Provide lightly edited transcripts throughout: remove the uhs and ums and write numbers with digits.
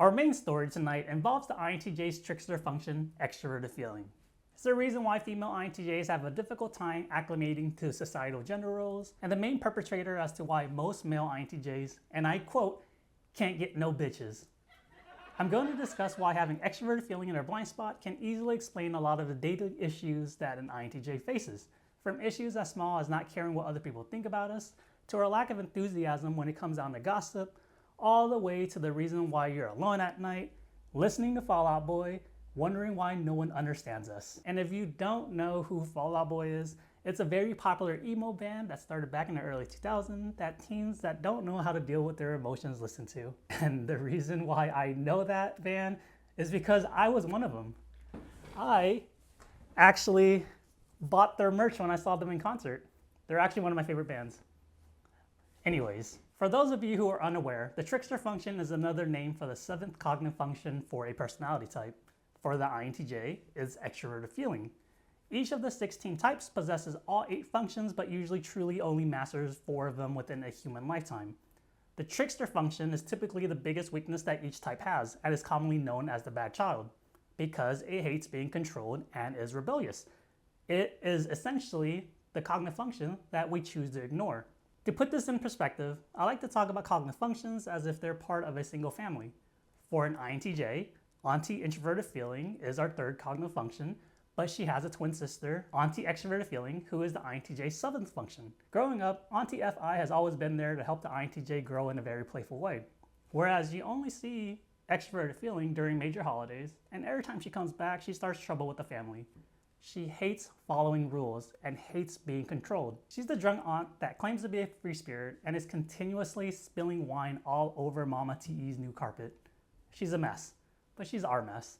Our main story tonight involves the INTJ's trickster function, extroverted feeling. It's the reason why female INTJs have a difficult time acclimating to societal gender roles, and the main perpetrator as to why most male INTJs, and I quote, can't get no bitches. I'm going to discuss why having extroverted feeling in their blind spot can easily explain a lot of the daily issues that an INTJ faces, from issues as small as not caring what other people think about us, to our lack of enthusiasm when it comes down to gossip, all the way to the reason why you're alone at night, listening to Fall Out Boy, wondering why no one understands us. And if you don't know who Fall Out Boy is, it's a very popular emo band that started back in the early 2000s that teens that don't know how to deal with their emotions listen to. And the reason why I know that band is because I was one of them. I actually bought their merch when I saw them in concert. They're actually one of my favorite bands. Anyways, for those of you who are unaware, the trickster function is another name for the 7th cognitive function for a personality type. For the INTJ, is extroverted feeling. Each of the 16 types possesses all 8 functions, but usually truly only masters 4 of them within a human lifetime. The trickster function is typically the biggest weakness that each type has, and is commonly known as the bad child, because it hates being controlled and is rebellious. It is essentially the cognitive function that we choose to ignore. To put this in perspective, I like to talk about cognitive functions as if they're part of a single family. For an INTJ, Auntie Introverted Feeling is our 3rd cognitive function, but she has a twin sister, Auntie Extroverted Feeling, who is the INTJ's 7th function. Growing up, Auntie FI has always been there to help the INTJ grow in a very playful way. Whereas you only see Extroverted Feeling during major holidays, and every time she comes back, she starts trouble with the family. She hates following rules and hates being controlled. She's the drunk aunt that claims to be a free spirit and is continuously spilling wine all over Mama TE's new carpet. She's a mess, but she's our mess.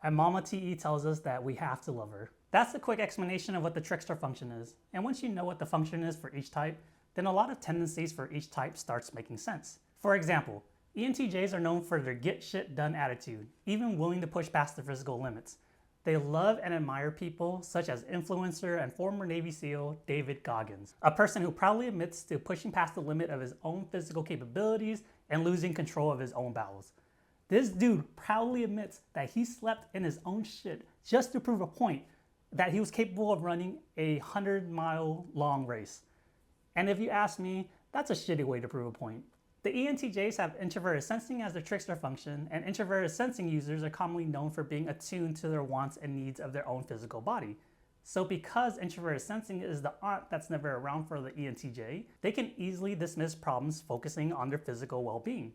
And Mama TE tells us that we have to love her. That's a quick explanation of what the trickster function is. And once you know what the function is for each type, then a lot of tendencies for each type starts making sense. For example, ENTJs are known for their get shit done attitude, even willing to push past their physical limits. They love and admire people such as influencer and former Navy SEAL David Goggins, a person who proudly admits to pushing past the limit of his own physical capabilities and losing control of his own bowels. This dude proudly admits that he slept in his own shit just to prove a point that he was capable of running a 100-mile long race. And if you ask me, that's a shitty way to prove a point. The ENTJs have introverted sensing as their trickster function, and introverted sensing users are commonly known for being attuned to their wants and needs of their own physical body. So because introverted sensing is the aunt that's never around for the ENTJ, they can easily dismiss problems focusing on their physical well-being,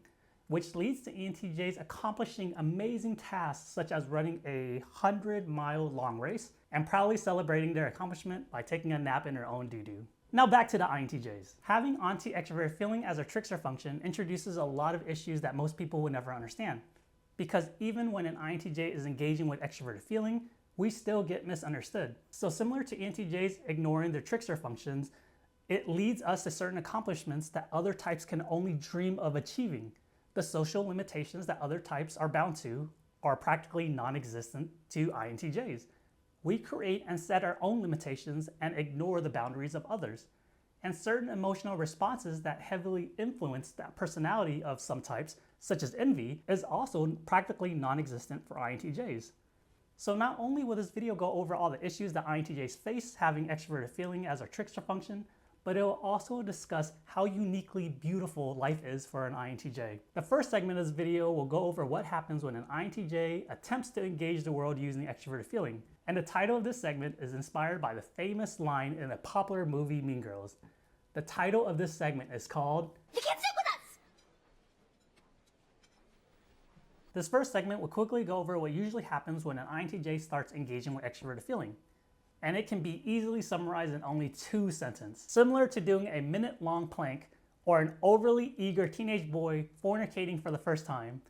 which leads to ENTJs accomplishing amazing tasks such as running a 100-mile long race and proudly celebrating their accomplishment by taking a nap in their own doo-doo. Now back to the INTJs. Having Auntie Extroverted Feeling as a trickster function introduces a lot of issues that most people would never understand. Because even when an INTJ is engaging with extroverted feeling, we still get misunderstood. So similar to ENTJs ignoring their trickster functions, it leads us to certain accomplishments that other types can only dream of achieving. The social limitations that other types are bound to are practically non-existent to INTJs. We create and set our own limitations and ignore the boundaries of others. And certain emotional responses that heavily influence that personality of some types, such as envy, is also practically non-existent for INTJs. So not only will this video go over all the issues that INTJs face having extroverted feeling as our trickster function, but it will also discuss how uniquely beautiful life is for an INTJ. The first segment of this video will go over what happens when an INTJ attempts to engage the world using extroverted feeling. And the title of this segment is inspired by the famous line in the popular movie Mean Girls. The title of this segment is called, "You Can't Sit With Us!" This first segment will quickly go over what usually happens when an INTJ starts engaging with extroverted feeling. And it can be easily summarized in only 2 sentences. Similar to doing a minute-long plank or an overly eager teenage boy fornicating for the first time,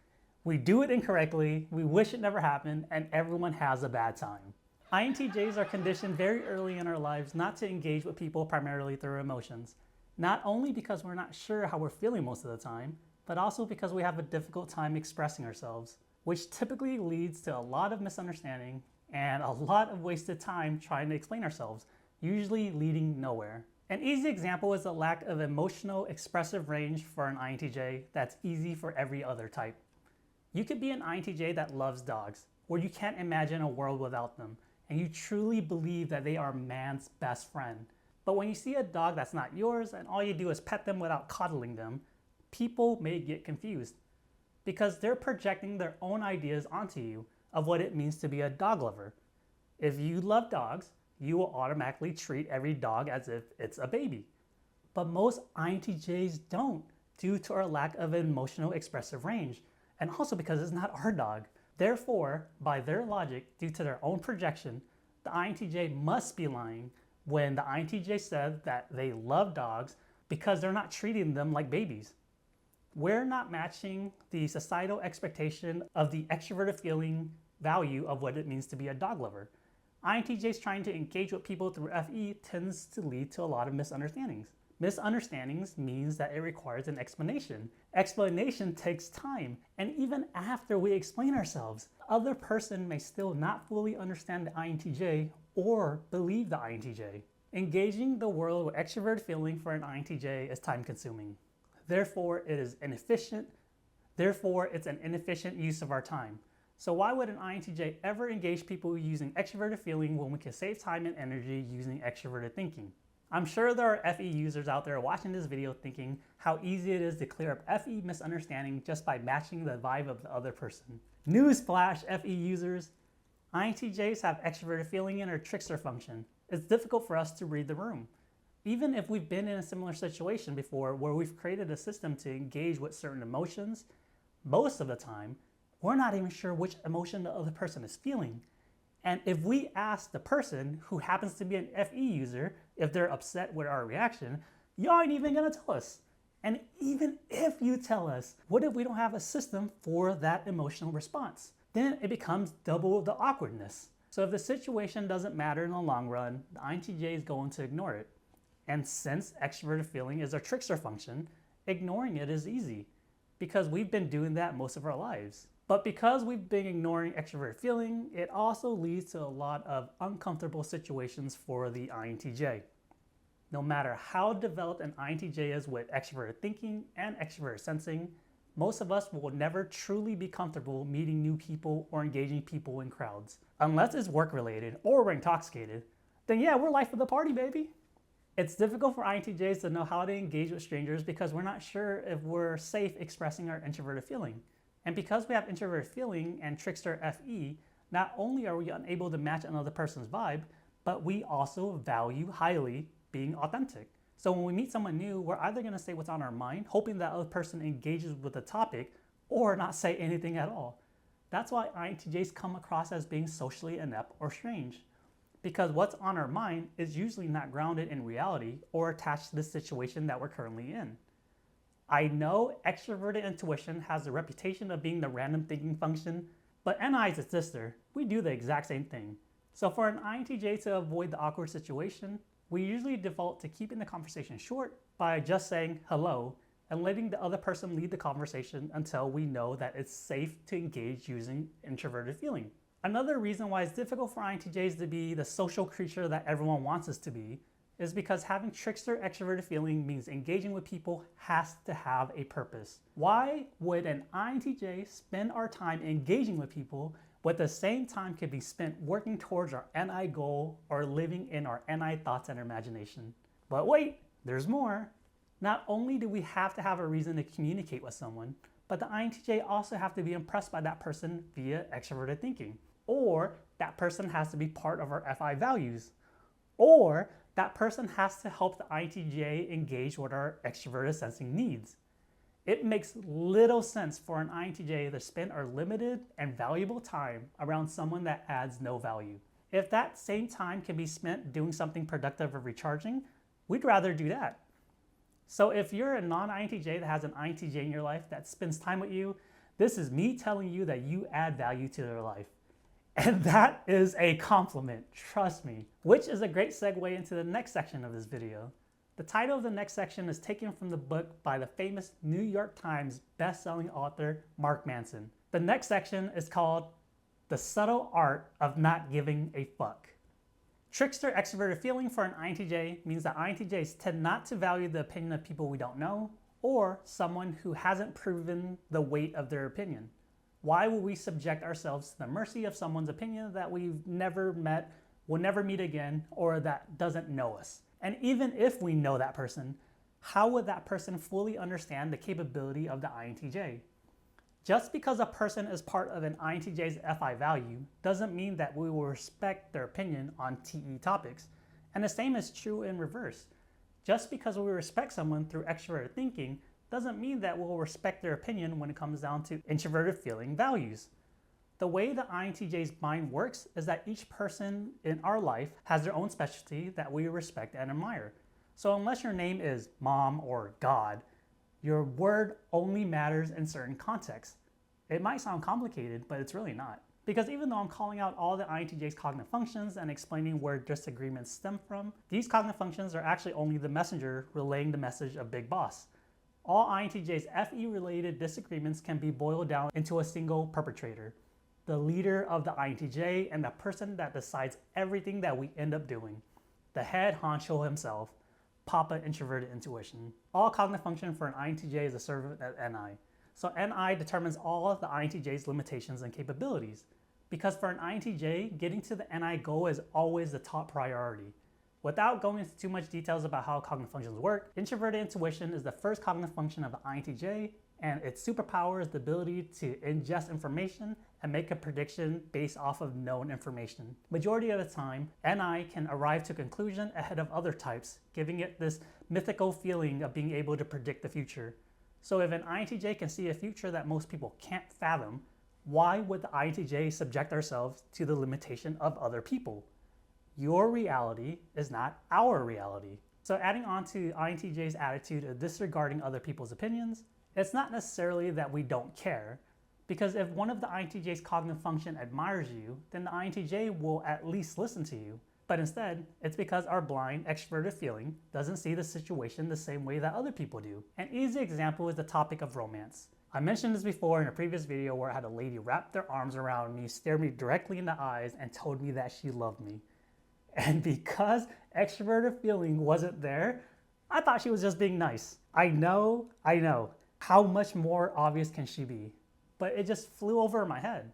we do it incorrectly, we wish it never happened, and everyone has a bad time. INTJs are conditioned very early in our lives not to engage with people primarily through emotions. Not only because we're not sure how we're feeling most of the time, but also because we have a difficult time expressing ourselves, which typically leads to a lot of misunderstanding and a lot of wasted time trying to explain ourselves, usually leading nowhere. An easy example is the lack of emotional expressive range for an INTJ that's easy for every other type. You could be an INTJ that loves dogs, where you can't imagine a world without them, and you truly believe that they are man's best friend. But when you see a dog that's not yours and all you do is pet them without coddling them, people may get confused because they're projecting their own ideas onto you of what it means to be a dog lover. If you love dogs, you will automatically treat every dog as if it's a baby. But most INTJs don't, due to our lack of emotional expressive range, and also because it's not our dog. Therefore, by their logic, due to their own projection, the INTJ must be lying when the INTJ said that they love dogs because they're not treating them like babies. We're not matching the societal expectation of the extroverted feeling value of what it means to be a dog lover. INTJs trying to engage with people through FE tends to lead to a lot of misunderstandings. Misunderstandings means that it requires an explanation. Explanation takes time, and even after we explain ourselves, the other person may still not fully understand the INTJ or believe the INTJ. Engaging the world with extroverted feeling for an INTJ is time consuming. Therefore, it's an inefficient use of our time. So why would an INTJ ever engage people using extroverted feeling when we can save time and energy using extroverted thinking? I'm sure there are FE users out there watching this video thinking how easy it is to clear up FE misunderstanding just by matching the vibe of the other person. Newsflash, FE users, INTJs have extroverted feeling in our trickster function. It's difficult for us to read the room. Even if we've been in a similar situation before where we've created a system to engage with certain emotions, most of the time, we're not even sure which emotion the other person is feeling. And if we ask the person who happens to be an FE user if they're upset with our reaction, you aren't even gonna tell us. And even if you tell us, what if we don't have a system for that emotional response? Then it becomes double the awkwardness. So if the situation doesn't matter in the long run, the INTJ is going to ignore it. And since extroverted feeling is our trickster function, ignoring it is easy because we've been doing that most of our lives. But because we've been ignoring extroverted feeling, it also leads to a lot of uncomfortable situations for the INTJ. No matter how developed an INTJ is with extroverted thinking and extroverted sensing, most of us will never truly be comfortable meeting new people or engaging people in crowds. Unless it's work related or we're intoxicated, then yeah, we're life of the party, baby. It's difficult for INTJs to know how to engage with strangers because we're not sure if we're safe expressing our introverted feeling. And because we have introverted feeling and Trickster Fe, not only are we unable to match another person's vibe, but we also value highly being authentic. So when we meet someone new, we're either gonna say what's on our mind, hoping that other person engages with the topic, or not say anything at all. That's why INTJs come across as being socially inept or strange. Because what's on our mind is usually not grounded in reality or attached to the situation that we're currently in. I know extroverted intuition has a reputation of being the random thinking function, but NI is its sister. We do the exact same thing. So for an INTJ to avoid the awkward situation, we usually default to keeping the conversation short by just saying hello and letting the other person lead the conversation until we know that it's safe to engage using introverted feeling. Another reason why it's difficult for INTJs to be the social creature that everyone wants us to be is because having trickster extroverted feeling means engaging with people has to have a purpose. Why would an INTJ spend our time engaging with people when the same time could be spent working towards our NI goal or living in our NI thoughts and imagination? But wait, there's more. Not only do we have to have a reason to communicate with someone, but the INTJ also have to be impressed by that person via extroverted thinking. Or that person has to be part of our FI values. Or that person has to help the INTJ engage with our extroverted sensing needs. It makes little sense for an INTJ to spend our limited and valuable time around someone that adds no value. If that same time can be spent doing something productive or recharging, we'd rather do that. So if you're a non-INTJ that has an INTJ in your life that spends time with you, this is me telling you that you add value to their life. And that is a compliment, trust me. Which is a great segue into the next section of this video. The title of the next section is taken from the book by the famous New York Times best-selling author, Mark Manson. The next section is called The Subtle Art of Not Giving a Fuck. Trickster extroverted feeling for an INTJ means that INTJs tend not to value the opinion of people we don't know or someone who hasn't proven the weight of their opinion. Why would we subject ourselves to the mercy of someone's opinion that we've never met, will never meet again, or that doesn't know us? And even if we know that person, how would that person fully understand the capability of the INTJ? Just because a person is part of an INTJ's FI value doesn't mean that we will respect their opinion on TE topics. And the same is true in reverse. Just because we respect someone through extroverted thinking doesn't mean that we'll respect their opinion when it comes down to introverted feeling values. The way the INTJ's mind works is that each person in our life has their own specialty that we respect and admire. So unless your name is Mom or God, your word only matters in certain contexts. It might sound complicated, but it's really not. Because even though I'm calling out all the INTJ's cognitive functions and explaining where disagreements stem from, these cognitive functions are actually only the messenger relaying the message of Big Boss. All INTJ's FE-related disagreements can be boiled down into a single perpetrator, the leader of the INTJ and the person that decides everything that we end up doing, the head honcho himself, Papa Introverted Intuition. All cognitive function for an INTJ is a servant at NI. So NI determines all of the INTJ's limitations and capabilities. Because for an INTJ, getting to the NI goal is always the top priority. Without going into too much details about how cognitive functions work, introverted intuition is the first cognitive function of the INTJ, and its superpower is the ability to ingest information and make a prediction based off of known information. Majority of the time, NI can arrive to a conclusion ahead of other types, giving it this mythical feeling of being able to predict the future. So if an INTJ can see a future that most people can't fathom, why would the INTJ subject ourselves to the limitation of other people? Your reality is not our reality. So adding on to INTJ's attitude of disregarding other people's opinions, it's not necessarily that we don't care, because if one of the INTJ's cognitive function admires you, then the INTJ will at least listen to you. But instead, it's because our blind, extroverted feeling doesn't see the situation the same way that other people do. An easy example is the topic of romance. I mentioned this before in a previous video where I had a lady wrap their arms around me, stare me directly in the eyes, and told me that she loved me. And because extroverted feeling wasn't there, I thought she was just being nice. I know. How much more obvious can she be? But it just flew over my head.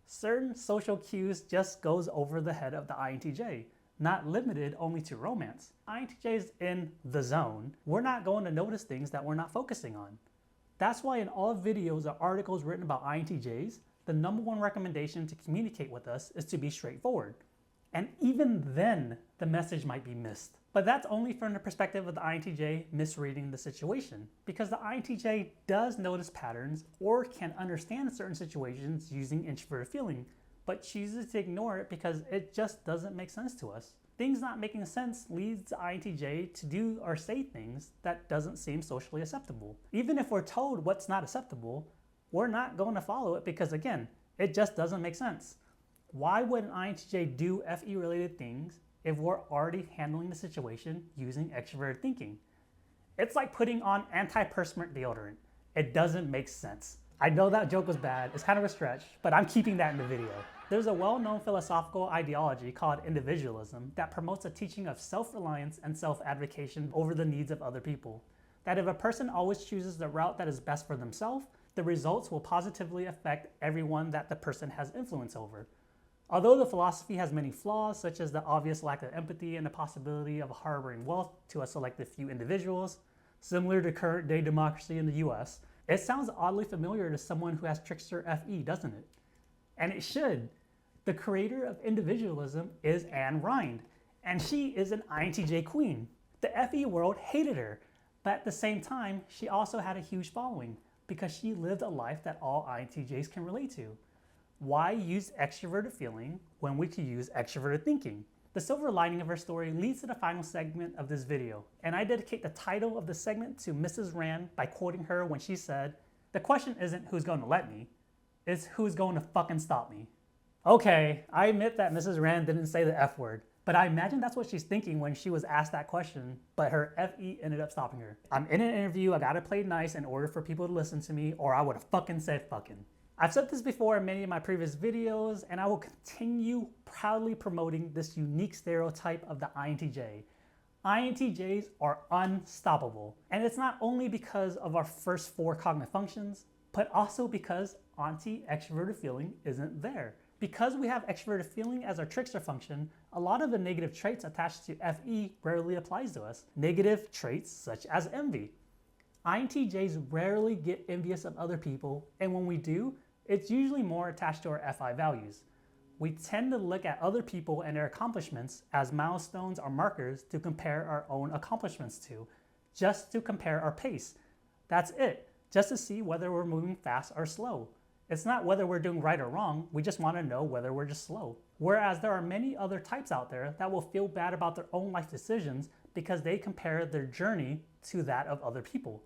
Certain social cues just goes over the head of the INTJ, not limited only to romance. INTJs in the zone, we're not going to notice things that we're not focusing on. That's why in all videos or articles written about INTJs, the #1 recommendation to communicate with us is to be straightforward. And even then, the message might be missed. But that's only from the perspective of the INTJ misreading the situation, because the INTJ does notice patterns or can understand certain situations using introverted feeling, but chooses to ignore it because it just doesn't make sense to us. Things not making sense leads the INTJ to do or say things that doesn't seem socially acceptable. Even if we're told what's not acceptable, we're not going to follow it because, again, it just doesn't make sense. Why would an INTJ do FE-related things if we're already handling the situation using extroverted thinking? It's like putting on antiperspirant deodorant. It doesn't make sense. I know that joke was bad, it's kind of a stretch, but I'm keeping that in the video. There's a well-known philosophical ideology called individualism that promotes a teaching of self-reliance and self-advocation over the needs of other people. That if a person always chooses the route that is best for themselves, the results will positively affect everyone that the person has influence over. Although the philosophy has many flaws, such as the obvious lack of empathy and the possibility of harboring wealth to a selected few individuals, similar to current day democracy in the US, it sounds oddly familiar to someone who has Trickster Fe, doesn't it? And it should. The creator of individualism is Ayn Rand, and she is an INTJ queen. The FE world hated her, but at the same time, she also had a huge following because she lived a life that all INTJs can relate to. Why use extroverted feeling when we could use extroverted thinking? The silver lining of her story leads to the final segment of this video, and I dedicate the title of the segment to Mrs. Rand by quoting her when she said, "The question isn't who's going to let me, it's who's going to fucking stop me." Okay, I admit that Mrs. Rand didn't say the F word, but I imagine that's what she's thinking when she was asked that question, but her FE ended up stopping her. I'm in an interview, I gotta play nice in order for people to listen to me, or I would've fucking said fucking. I've said this before in many of my previous videos, and I will continue proudly promoting this unique stereotype of the INTJ. INTJs are unstoppable. And it's not only because of our first 4 cognitive functions, but also because anti-extroverted feeling isn't there. Because we have extroverted feeling as our trickster function, a lot of the negative traits attached to FE rarely applies to us. Negative traits such as envy. INTJs rarely get envious of other people, and when we do, it's usually more attached to our FI values. We tend to look at other people and their accomplishments as milestones or markers to compare our own accomplishments to, just to compare our pace. That's it, just to see whether we're moving fast or slow. It's not whether we're doing right or wrong, we just want to know whether we're just slow. Whereas there are many other types out there that will feel bad about their own life decisions because they compare their journey to that of other people.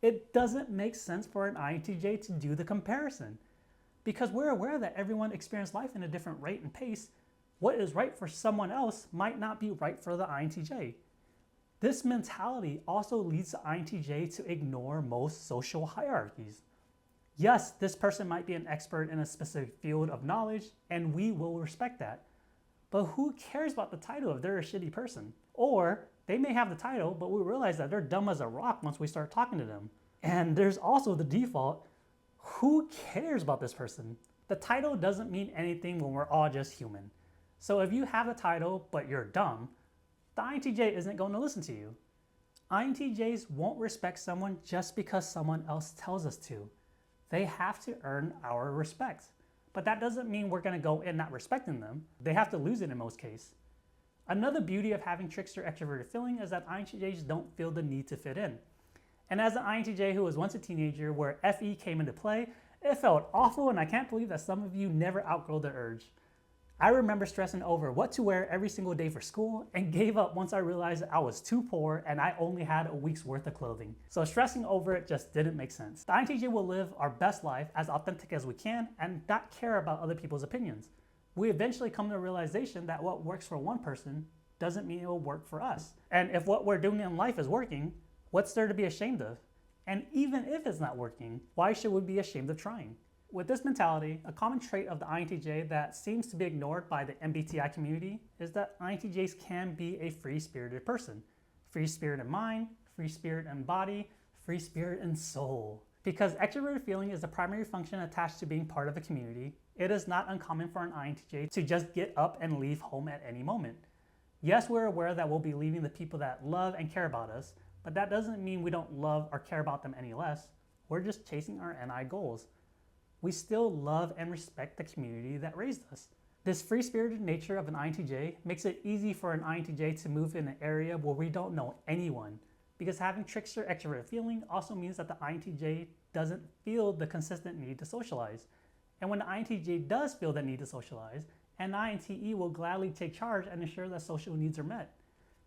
It doesn't make sense for an INTJ to do the comparison. Because we're aware that everyone experiences life in a different rate and pace, what is right for someone else might not be right for the INTJ. This mentality also leads the INTJ to ignore most social hierarchies. Yes, this person might be an expert in a specific field of knowledge, and we will respect that. But who cares about the title if they're a shitty person? Or they may have the title, but we realize that they're dumb as a rock once we start talking to them. And there's also the default, who cares about this person? The title doesn't mean anything when we're all just human. So if you have a title, but you're dumb, the INTJ isn't going to listen to you. INTJs won't respect someone just because someone else tells us to. They have to earn our respect. But that doesn't mean we're going to go in not respecting them. They have to lose it in most cases. Another beauty of having trickster extroverted feeling is that INTJs don't feel the need to fit in. And as an INTJ who was once a teenager where FE came into play, it felt awful, and I can't believe that some of you never outgrew the urge. I remember stressing over what to wear every single day for school and gave up once I realized that I was too poor and I only had a week's worth of clothing. So stressing over it just didn't make sense. The INTJ will live our best life as authentic as we can and not care about other people's opinions. We eventually come to the realization that what works for one person doesn't mean it will work for us. And if what we're doing in life is working, what's there to be ashamed of? And even if it's not working, why should we be ashamed of trying? With this mentality, a common trait of the INTJ that seems to be ignored by the MBTI community is that INTJs can be a free-spirited person. Free spirit in mind, free spirit in body, free spirit in soul. Because extroverted feeling is the primary function attached to being part of a community, it is not uncommon for an INTJ to just get up and leave home at any moment. Yes, we're aware that we'll be leaving the people that love and care about us, but that doesn't mean we don't love or care about them any less. We're just chasing our NI goals. We still love and respect the community that raised us. This free-spirited nature of an INTJ makes it easy for an INTJ to move in an area where we don't know anyone, because having trickster extroverted feeling also means that the INTJ doesn't feel the consistent need to socialize. And when the INTJ does feel the need to socialize, an INTE will gladly take charge and ensure that social needs are met.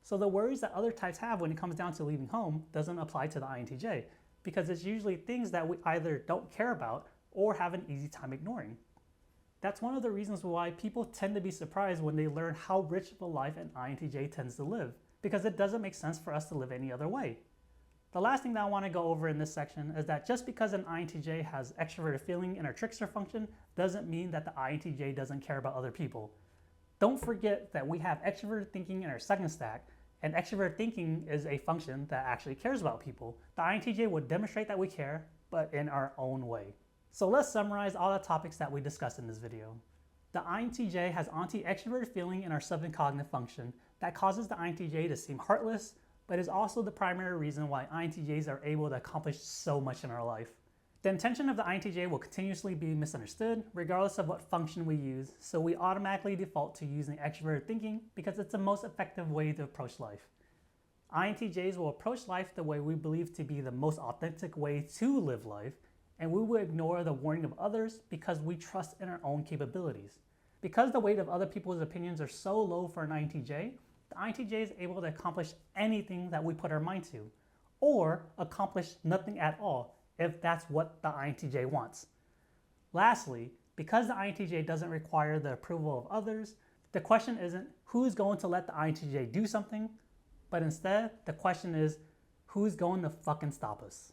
So the worries that other types have when it comes down to leaving home doesn't apply to the INTJ, because it's usually things that we either don't care about or have an easy time ignoring. That's one of the reasons why people tend to be surprised when they learn how rich of a life an INTJ tends to live, because it doesn't make sense for us to live any other way. The last thing that I want to go over in this section is that just because an INTJ has extroverted feeling in our trickster function doesn't mean that the INTJ doesn't care about other people. Don't forget that we have extroverted thinking in our second stack, and extroverted thinking is a function that actually cares about people. The INTJ would demonstrate that we care, but in our own way. So let's summarize all the topics that we discussed in this video. The INTJ has anti-extroverted feeling in our subcognitive function that causes the INTJ to seem heartless, but is also the primary reason why INTJs are able to accomplish so much in our life. The intention of the INTJ will continuously be misunderstood regardless of what function we use, so we automatically default to using extroverted thinking because it's the most effective way to approach life. INTJs will approach life the way we believe to be the most authentic way to live life, and we will ignore the warning of others because we trust in our own capabilities. Because the weight of other people's opinions are so low for an INTJ, the INTJ is able to accomplish anything that we put our mind to, or accomplish nothing at all if that's what the INTJ wants. Lastly, because the INTJ doesn't require the approval of others, the question isn't who's going to let the INTJ do something, but instead the question is who's going to fucking stop us.